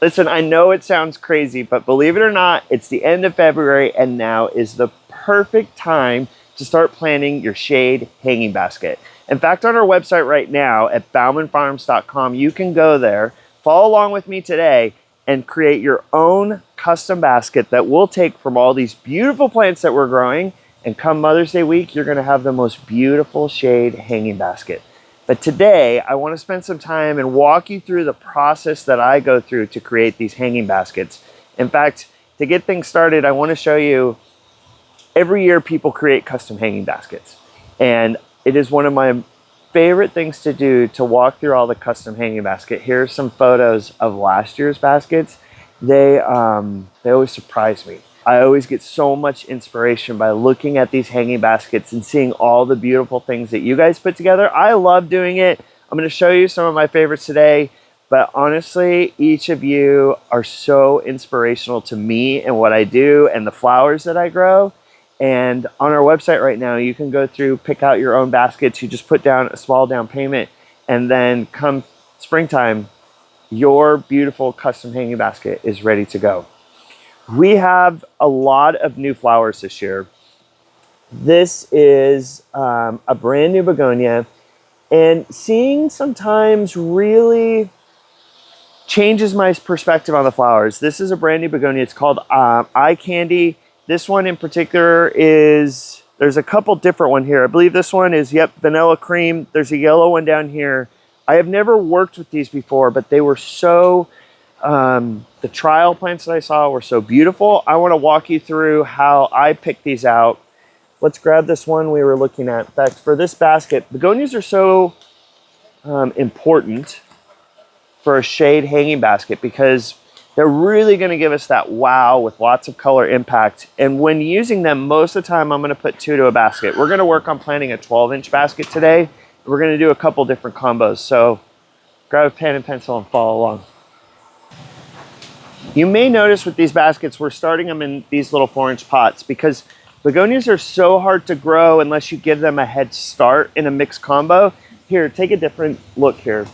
Listen, I know it sounds crazy, but believe it or not, it's the end of February and now is the perfect time to start planning your shade hanging basket. In fact, on our website right now at baumanfarms.com, you can go there, follow along with me today, and create your own custom basket that we'll take from all these beautiful plants that we're growing. And come Mother's Day week, you're gonna have the most beautiful shade hanging basket. But today, I want to spend some time and walk you through the process that I go through to create these hanging baskets. In fact, to get things started, I want to show you, every year people create custom hanging baskets. And it is one of my favorite things to do to walk through all the custom hanging basket. Here's some photos of last year's baskets. They always surprise me. I always get so much inspiration by looking at these hanging baskets and seeing all the beautiful things that you guys put together. I love doing it. I'm going to show you some of my favorites today, but honestly, each of you are so inspirational to me and what I do and the flowers that I grow. And on our website right now, you can go through, pick out your own baskets. You just put down a small down payment, and then come springtime, your beautiful custom hanging basket is ready to go. We have a lot of new flowers this year. This is a brand new begonia, and seeing sometimes really changes my perspective on the flowers. This is a brand new begonia. It's called Eye Candy. This one in particular is, there's a couple different one here. I believe this one is, yep, vanilla cream. There's a yellow one down here. I have never worked with these before, but they were so, the trial plants that I saw were so beautiful. I want to walk you through how I picked these out. Let's grab this one we were looking at. In fact, for this basket, begonias are so important for a shade hanging basket because they're really going to give us that wow with lots of color impact. And when using them, most of the time I'm going to put 2 to a basket. We're going to work on planting a 12-inch basket today. We're going to do a couple different combos. So grab a pen and pencil and follow along. You may notice with these baskets, we're starting them in these little 4-inch pots because begonias are so hard to grow unless you give them a head start in a mixed combo. Here, take a different look here.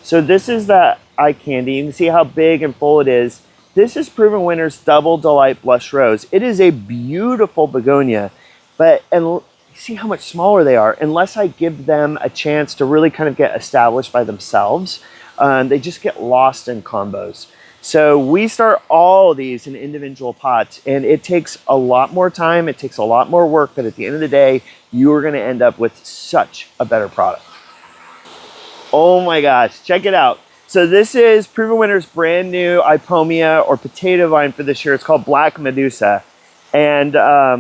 So this is the Eye Candy. You can see how big and full it is. This is Proven Winner's Double Delight Blush Rose. It is a beautiful begonia, and you see how much smaller they are. Unless I give them a chance to really kind of get established by themselves, they just get lost in combos. So we start all of these in individual pots, and it takes a lot more time, it takes a lot more work, but at the end of the day, you are gonna end up with such a better product. Oh my gosh, check it out. So this is Proven Winner's brand new Ipomea or potato vine for this year. It's called Black Medusa. And I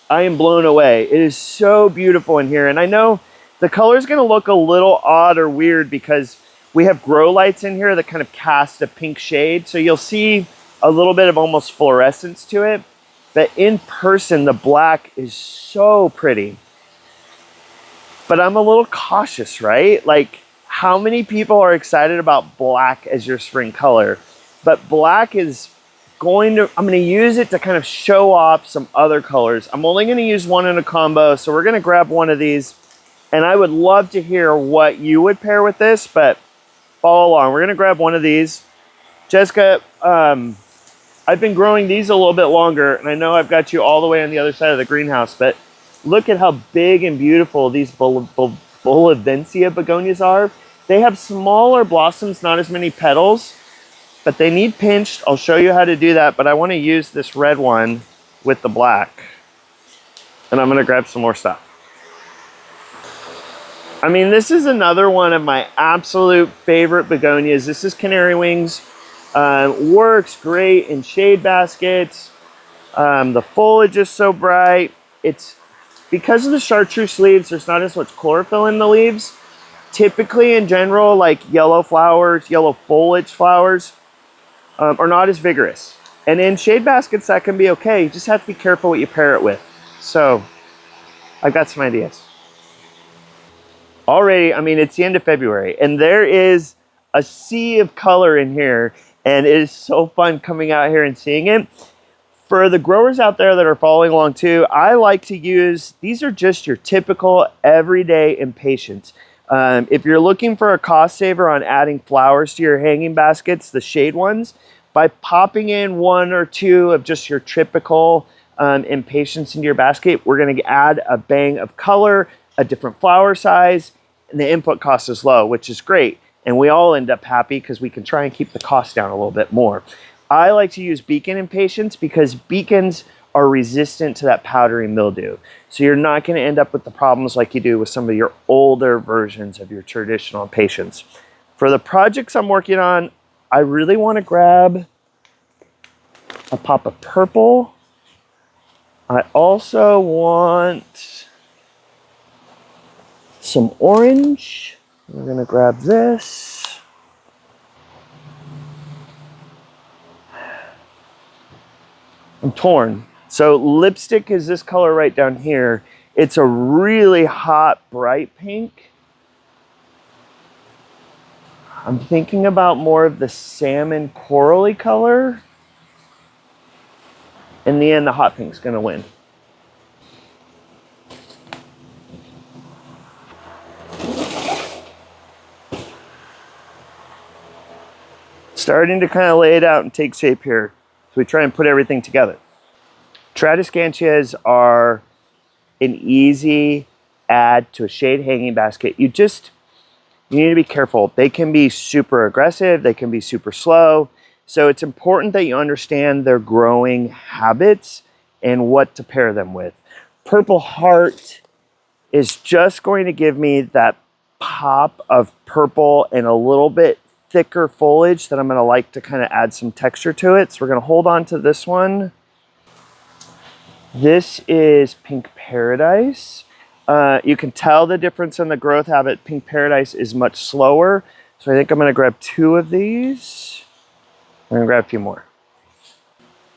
am blown away. It is so beautiful in here. And I know the color is gonna look a little odd or weird because we have grow lights in here that kind of cast a pink shade. So you'll see a little bit of almost fluorescence to it. But in person, the black is so pretty. But I'm a little cautious, right? Like, how many people are excited about black as your spring color? But black is I'm gonna use it to kind of show off some other colors. I'm only gonna use one in a combo, so we're gonna grab one of these. And I would love to hear what you would pair with this, but follow along. We're gonna grab one of these. Jessica, I've been growing these a little bit longer, and I know I've got you all the way on the other side of the greenhouse, but look at how big and beautiful these Bolivensia begonias are. They have smaller blossoms, not as many petals, but they need pinched. I'll show you how to do that, but I want to use this red one with the black. And I'm going to grab some more stuff. I mean, this is another one of my absolute favorite begonias. This is Canary Wings. Works great in shade baskets. The foliage is so bright. It's because of the chartreuse leaves, there's not as much chlorophyll in the leaves. Typically, in general, like yellow flowers, yellow foliage flowers are not as vigorous. And in shade baskets, that can be okay. You just have to be careful what you pair it with. So I've got some ideas. Already, I mean, it's the end of February, and there is a sea of color in here, and it is so fun coming out here and seeing it. For the growers out there that are following along too, I like to use, these are just your typical everyday Impatiens. If you're looking for a cost saver on adding flowers to your hanging baskets, the shade ones, by popping in one or two of just your typical Impatiens into your basket, we're going to add a bang of color, a different flower size, and the input cost is low, which is great. And we all end up happy because we can try and keep the cost down a little bit more. I like to use beacon Impatiens because beacons are resistant to that powdery mildew. So you're not going to end up with the problems like you do with some of your older versions of your traditional Impatiens. For the projects I'm working on, I really want to grab a pop of purple. I also want some orange. We're going to grab this. I'm torn. So lipstick is this color right down here. It's a really hot, bright pink. I'm thinking about more of the salmon corally color. In the end, the hot pink's gonna win. Starting to kind of lay it out and take shape here. So we try and put everything together. Tradescantias are an easy add to a shade hanging basket. You need to be careful. They can be super aggressive. They can be super slow. So it's important that you understand their growing habits and what to pair them with. Purple Heart is just going to give me that pop of purple and a little bit thicker foliage that I'm going to like to kind of add some texture to it. So we're going to hold on to this one. This is Pink Paradise. You can tell the difference in the growth habit. Pink Paradise is much slower. So I think I'm going to grab 2 of these. I'm going to grab a few more.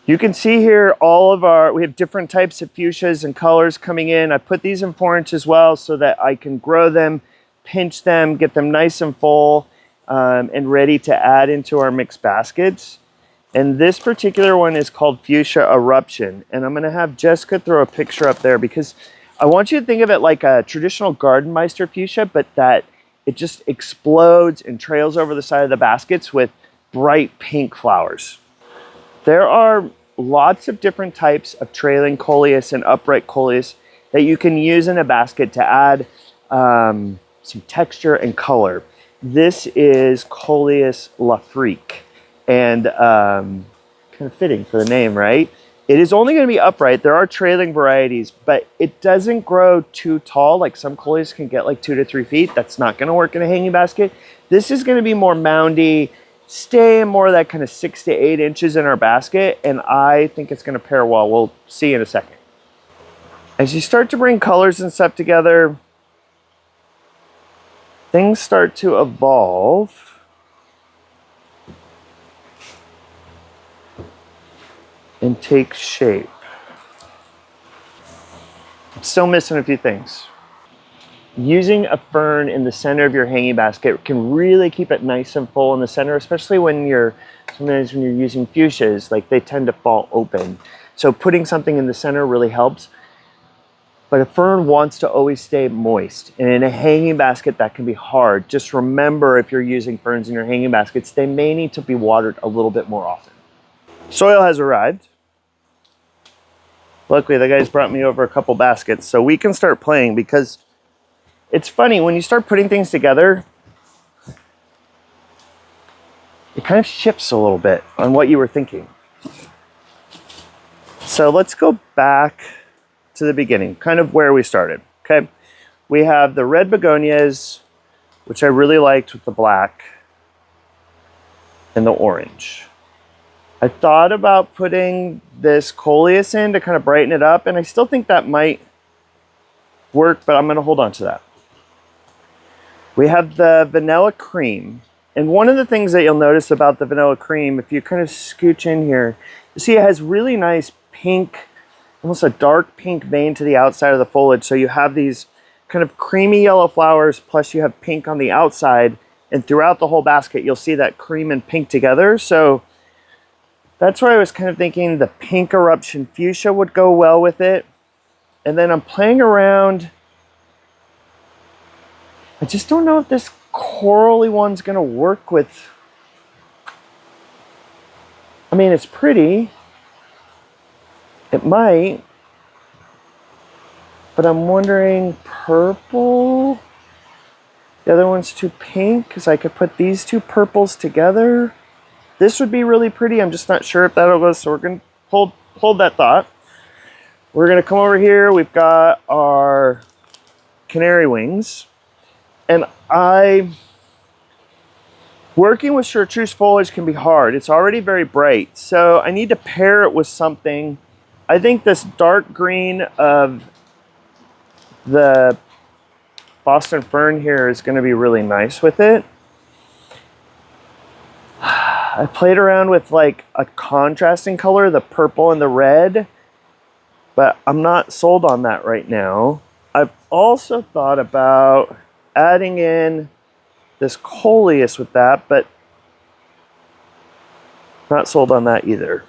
You can see here we have different types of fuchsias and colors coming in. I put these in 4-inch as well so that I can grow them, pinch them, get them nice and full and ready to add into our mixed baskets. And this particular one is called Fuchsia Eruption. And I'm going to have Jessica throw a picture up there because I want you to think of it like a traditional Gardenmeister fuchsia, but that it just explodes and trails over the side of the baskets with bright pink flowers. There are lots of different types of trailing coleus and upright coleus that you can use in a basket to add some texture and color. This is Coleus L'Afrique, and kind of fitting for the name, right? It is only going to be upright. There are trailing varieties, but it doesn't grow too tall. Like some coleus can get like 2 to 3 feet. That's not going to work in a hanging basket. This is going to be more moundy, stay in more of that kind of 6 to 8 inches in our basket, and I think it's going to pair well. We'll see in a second. As you start to bring colors and stuff together, things start to evolve. And take shape. I'm still missing a few things. Using a fern in the center of your hanging basket can really keep it nice and full in the center, especially sometimes when you're using fuchsias, like they tend to fall open. So putting something in the center really helps. But a fern wants to always stay moist. And in a hanging basket, that can be hard. Just remember, if you're using ferns in your hanging baskets, they may need to be watered a little bit more often. Soil has arrived. Luckily, the guys brought me over a couple baskets so we can start playing, because it's funny, when you start putting things together, it kind of shifts a little bit on what you were thinking. So let's go back to the beginning, kind of where we started, okay? We have the red begonias, which I really liked with the black and the orange. I thought about putting this coleus in to kind of brighten it up, and I still think that might work, but I'm going to hold on to that. We have the vanilla cream, and one of the things that you'll notice about the vanilla cream, if you kind of scooch in here, you see it has really nice pink, almost a dark pink vein to the outside of the foliage. So you have these kind of creamy yellow flowers, plus you have pink on the outside, and throughout the whole basket you'll see that cream and pink together. So that's why I was kind of thinking the pink eruption fuchsia would go well with it. And then I'm playing around I just don't know if this corally one's gonna work with, I mean, it's pretty. It might, but I'm wondering purple. The other one's too pink because I could put these two purples together. This would be really pretty. I'm just not sure if that'll go. So we're gonna hold that thought. We're gonna come over here. We've got our canary wings, and working with chartreuse foliage can be hard. It's already very bright, so I need to pair it with something. I think this dark green of the Boston fern here is going to be really nice with it. I played around with like a contrasting color, the purple and the red, but I'm not sold on that right now. I've also thought about adding in this coleus with that, but not sold on that either.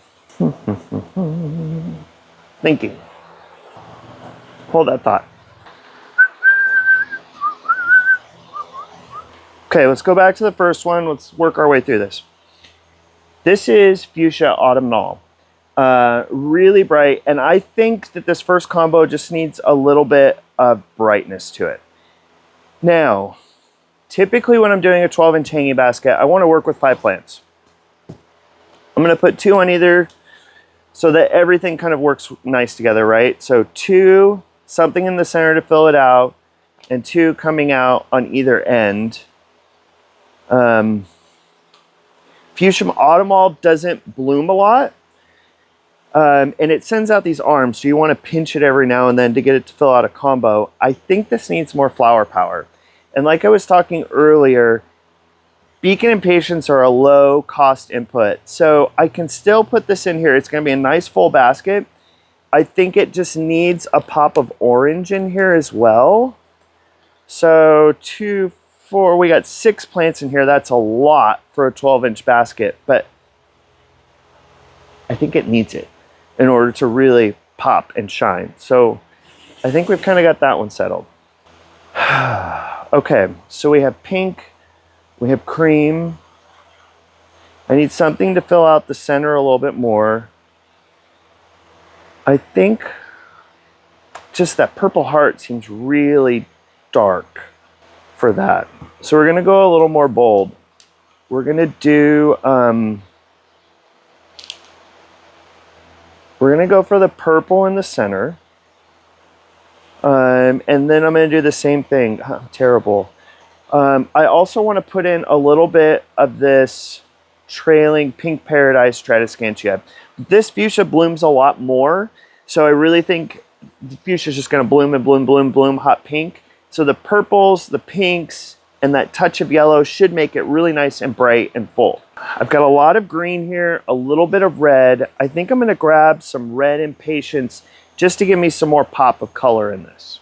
Thinking. Hold that thought. Okay, let's go back to the first one. Let's work our way through this. This is Fuchsia Autumnal. Really bright, and I think that this first combo just needs a little bit of brightness to it. Now, typically when I'm doing a 12-inch hanging basket, I want to work with 5 plants. I'm going to put 2 on either so that everything kind of works nice together, right? So 2, something in the center to fill it out, and 2 coming out on either end. Fuchsia Autumnal doesn't bloom a lot, and it sends out these arms, so you want to pinch it every now and then to get it to fill out a combo. I think this needs more flower power. And like I was talking earlier, Beacon and Impatiens are a low cost input. So I can still put this in here. It's going to be a nice full basket. I think it just needs a pop of orange in here as well. So 2, 4, we got 6 plants in here. That's a lot for a 12-inch basket, but I think it needs it in order to really pop and shine. So I think we've kind of got that one settled. Okay, so we have pink. We have cream. I need something to fill out the center a little bit more. I think just that purple heart seems really dark for that. So we're gonna go a little more bold. We're gonna do, we're gonna go for the purple in the center. And then I'm gonna do the same thing. Terrible. I also want to put in a little bit of this trailing Pink Paradise Stratoscantia. This fuchsia blooms a lot more, so I really think the fuchsia is just going to bloom and bloom, bloom, bloom, hot pink. So the purples, the pinks, and that touch of yellow should make it really nice and bright and full. I've got a lot of green here, a little bit of red. I think I'm going to grab some red Impatiens just to give me some more pop of color in this.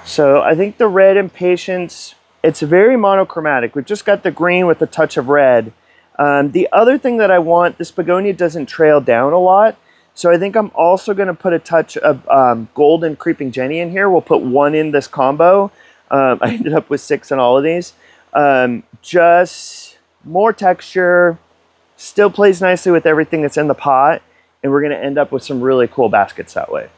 So I think the red Impatiens, it's very monochromatic. We've just got the green with a touch of red. The other thing that I want, this begonia doesn't trail down a lot. So I think I'm also going to put a touch of golden creeping Jenny in here. We'll put 1 in this combo. I ended up with 6 in all of these. Just more texture, still plays nicely with everything that's in the pot. And we're going to end up with some really cool baskets that way.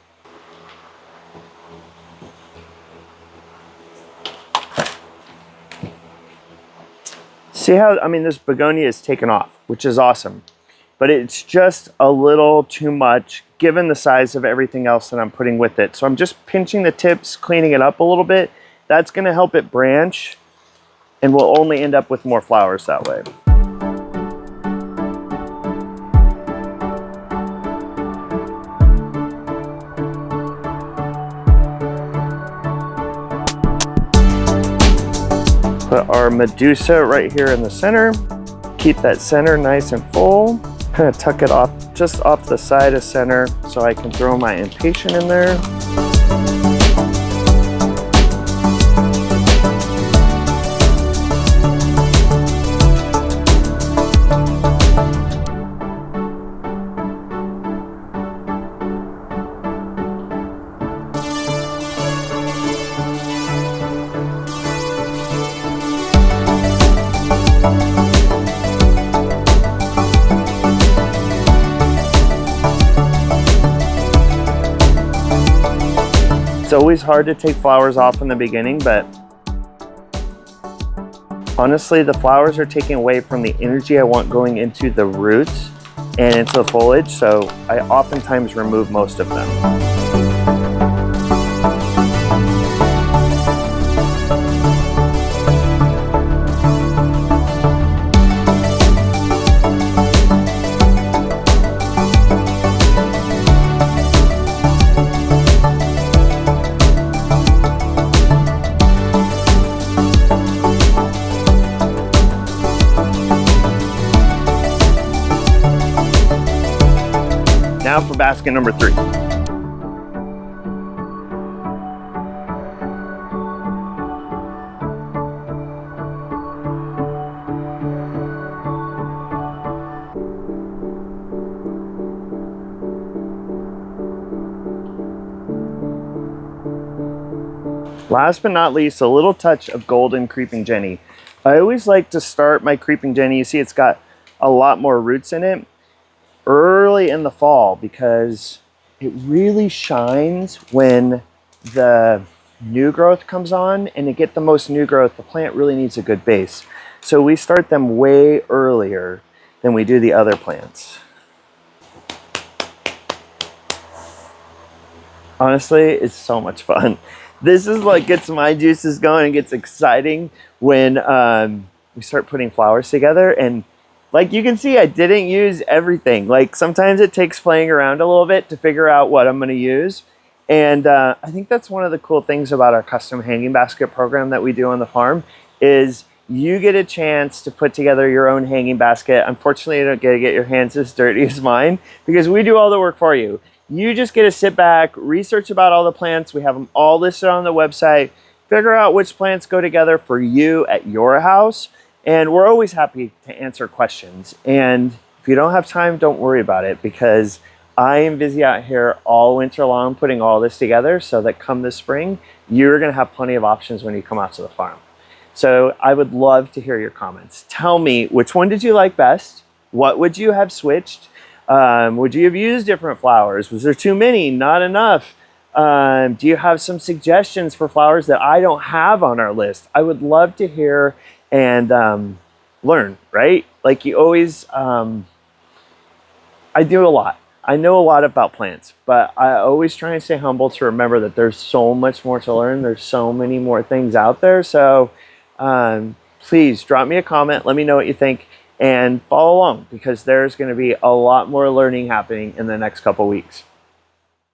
See how, I mean, this begonia is taken off, which is awesome, but it's just a little too much given the size of everything else that I'm putting with it. So I'm just pinching the tips, cleaning it up a little bit. That's going to help it branch, and we'll only end up with more flowers that way. Put our Medusa right here in the center. Keep that center nice and full. Kind of tuck it off, just off the side of center so I can throw my Impatient in there. It's always hard to take flowers off in the beginning, but honestly, the flowers are taking away from the energy I want going into the roots and into the foliage, so I oftentimes remove most of them. Now for basket number 3. Last but not least, a little touch of golden creeping Jenny. I always like to start my creeping Jenny. You see it's got a lot more roots in it early in the fall because it really shines when the new growth comes on, and to get the most new growth, the plant really needs a good base. So we start them way earlier than we do the other plants. Honestly, it's so much fun. This is what gets my juices going and gets exciting when we start putting flowers together. And like you can see, I didn't use everything. Like sometimes it takes playing around a little bit to figure out what I'm going to use. And I think that's one of the cool things about our custom hanging basket program that we do on the farm is you get a chance to put together your own hanging basket. Unfortunately, you don't get to get your hands as dirty as mine because we do all the work for you. You just get to sit back, research about all the plants. We have them all listed on the website. Figure out which plants go together for you at your house. And we're always happy to answer questions. And if you don't have time, don't worry about it because I am busy out here all winter long putting all this together so that come this spring, you're going to have plenty of options when you come out to the farm. So I would love to hear your comments. Tell me, which one did you like best? What would you have switched? Would you have used different flowers? Was there too many? Not enough? Do you have some suggestions for flowers that I don't have on our list? I would love to hear and learn, right? Like you always, I do a lot. I know a lot about plants, but I always try and stay humble to remember that there's so much more to learn. There's so many more things out there. So please drop me a comment. Let me know what you think. And follow along because there's going to be a lot more learning happening in the next couple weeks.